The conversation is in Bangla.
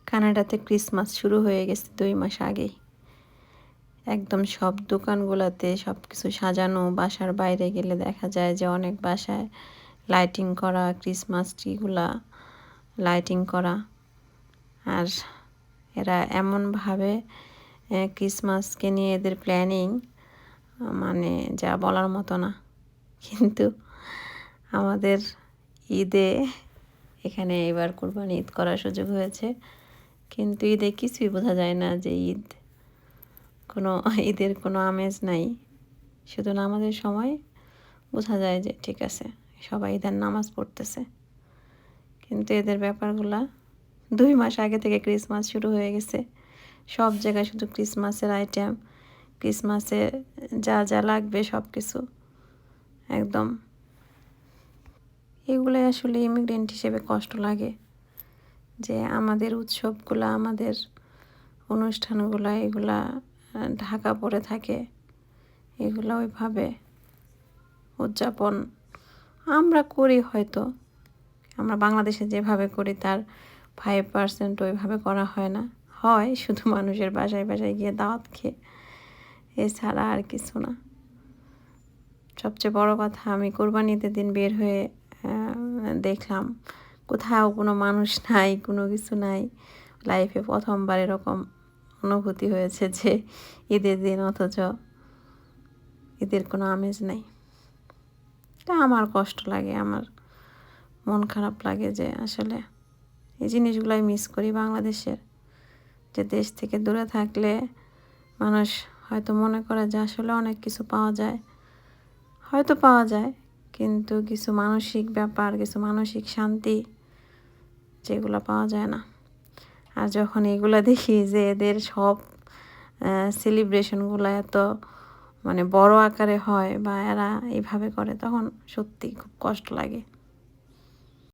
কানাডাতে ক্রিসমাস শুরু হয়ে গেছে 2 মাস আগেই। একদম সব দোকানগুলাতে সবকিছু সাজানো, বাসার বাইরে গেলে দেখা যায় যে অনেক বাসায় লাইটিং করা, ক্রিসমাস ট্রিগুলা লাইটিং করা। আর এরা এমনভাবে ক্রিসমাসকে নিয়ে এদের প্ল্যানিং মানে যা বলার মতো না। কিন্তু আমাদের ঈদে এখানে এবার কুরবানি ঈদ করার সুযোগ হয়েছে, কিন্তু ঈদে কিছুই বোঝা যায় না যে ঈদের কোনো আমেজ নাই। শুধু নামাজের সময় বোঝা যায় যে ঠিক আছে সবাই ঈদের নামাজ পড়তেছে, কিন্তু এদের ব্যাপারগুলা 2 মাস আগে থেকে ক্রিসমাস শুরু হয়ে গেছে। সব জায়গায় শুধু ক্রিসমাসের আইটেম, ক্রিসমাসে যা যা লাগবে সব কিছু একদম। এগুলোই আসলে ইমিগ্রেন্ট হিসেবে কষ্ট লাগে যে আমাদের উৎসবগুলা, আমাদের অনুষ্ঠানগুলা এগুলা ঢাকা পড়ে থাকে। এগুলো ওইভাবে উদযাপন আমরা করি, হয়তো আমরা বাংলাদেশে যেভাবে করি তার 5% ওইভাবে করা হয় না। হয় শুধু মানুষের বাসায় বাসায় গিয়ে দাওয়াত খেয়ে, এছাড়া আর কিছু না। সবচেয়ে বড় কথা, আমি কোরবানিতে দিন বের হয়ে দেখলাম কোথাও কোনো মানুষ নাই, কোনো কিছু নাই। লাইফে প্রথমবার এরকম অনুভূতি হয়েছে যে ঈদের দিন অথচ ঈদের কোনো আমেজ নাই। তা আমার কষ্ট লাগে, আমার মন খারাপ লাগে যে আসলে এই জিনিসগুলাই মিস করি বাংলাদেশের। যে দেশ থেকে দূরে থাকলে মানুষ হয়তো মনে করে যে আসলে অনেক কিছু পাওয়া যায়, হয়তো পাওয়া যায়, কিন্তু কিছু মানসিক ব্যাপার, কিছু মানসিক শান্তি যেগুলো পাওয়া যায় না। আর যখন এগুলো দেখি যে এদের সব সেলিব্রেশনগুলো এত মানে বড় আকারে হয় বা এরা এইভাবে করে, তখন সত্যি খুব কষ্ট লাগে।